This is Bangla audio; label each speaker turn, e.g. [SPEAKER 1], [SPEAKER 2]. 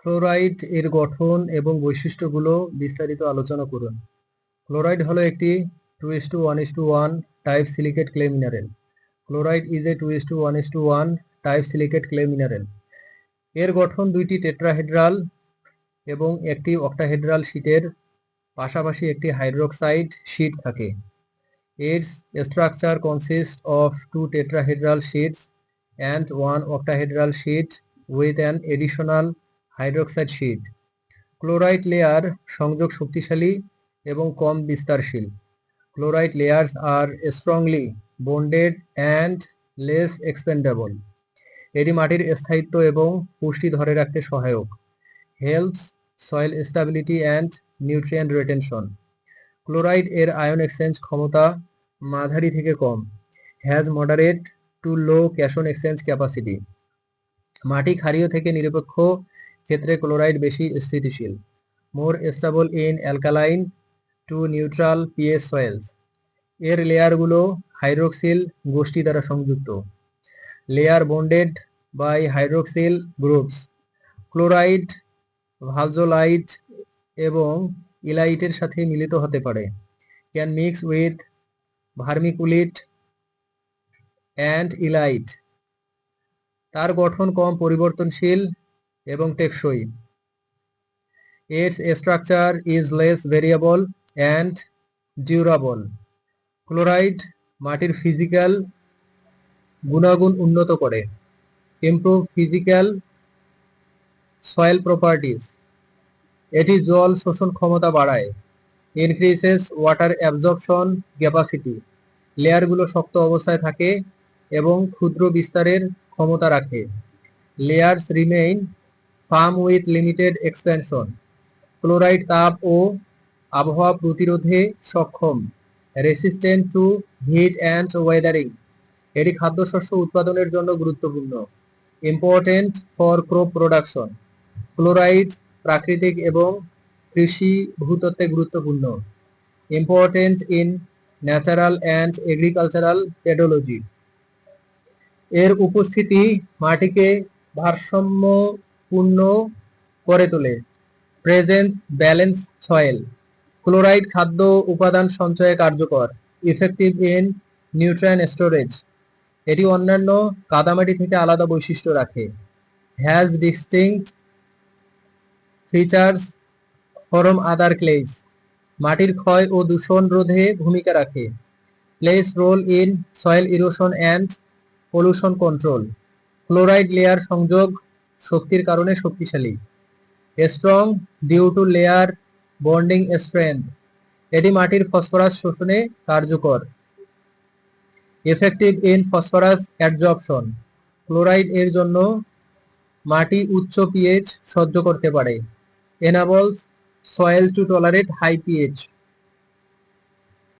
[SPEAKER 1] ক্লোরাইড এর গঠন এবং বৈশিষ্ট্যগুলো বিস্তারিত আলোচনা করুন। ক্লোরাইড হলো একটি 2:1:1 type silicate clay mineral. Chloride is a 2:1:1 type silicate clay mineral. এর গঠন দুইটি টেট্রাহেড্রাল এবং একটি অক্টাহেড্রাল শীটের পাশাপাশি একটি হাইড্রোক্সাইড শীট থাকে। Its structure consists of two tetrahedral sheets and one octahedral sheet with an additional hydroxide sheet. Chloride layer সংযোগ শক্তিশালী এবং কম বিস্তারশীল। Chloride layers are strongly bonded and less expendable. এটি মাটির স্থায়িত্ব এবং পুষ্টি ধরে রাখতে সহায়ক। Helps soil stability and nutrient retention. Chloride এর আয়ন এক্সচেঞ্জ ক্ষমতা মাঝারি থেকে কম। Has moderate to low cation exchange capacity. মাটি ক্ষারীয় থেকে নিরপেক্ষ ক্ষেত্রে ক্লোরাইড বেশি স্থিতিশীল। More stable in alkaline to neutral pH soils. এর লেয়ারগুলো হাইড্রোক্সিল গোষ্ঠী দ্বারা সংযুক্ত। Layer bonded by hydroxyl groups. Chloride ভালজোলাইট এবং ইলাইটের সাথে মিলিত হতে পারে। Can mix with vermiculite and illite. তার গঠন কম পরিবর্তনশীল এবং টেকসই। Its structure is less variable and durable. Chloride মাটির ফিজিক্যাল গুণাগুণ উন্নত করে। Improve physical soil properties. এটি জল শোষণ ক্ষমতা বাড়ায়। Increases water absorption capacity. লেয়ারগুলো শক্ত অবস্থায় থাকে এবং ক্ষুদ্র বিস্তারের ক্ষমতা রাখে। Layers remain firm with limited expansion. Chloride তাপ ও আবহাওয়া প্রতিরোধে সক্ষম। Resistant to heat and weathering. এটি খাদ্যশস্য উৎপাদনের জন্য গুরুত্বপূর্ণ। Important for crop production. Chloride প্রাকৃতিক এবং কৃষি ভূতত্ত্বে গুরুত্বপূর্ণ। Important in natural and agricultural pedology. এর উপস্থিতি মাটিকে ভারসাম্যপূর্ণ করে তোলে। Present balance soil. ক্লোরাইড খাদ্য উপাদান সঞ্চয়ে কার্যকর। Effective in nutrient storage. এটি অন্যান্য কাদামাটি থেকে আলাদা বৈশিষ্ট্য রাখে। Has distinct features from other clays. মাটির ক্ষয় ও দূষণ রোধে ভূমিকা রাখে। Plays role in soil erosion and pollution control. Chloride layer সংযোগ শক্তির কারণে শক্তিশালী। Strong due to layer bonding strength. এটি মাটির ফসফরাস শোষণে কার্যকর। Effective in phosphorus absorption. Chloride এর জন্য মাটি উচ্চ পিএইচ সহ্য করতে পারে। Enables soil to tolerate high pH.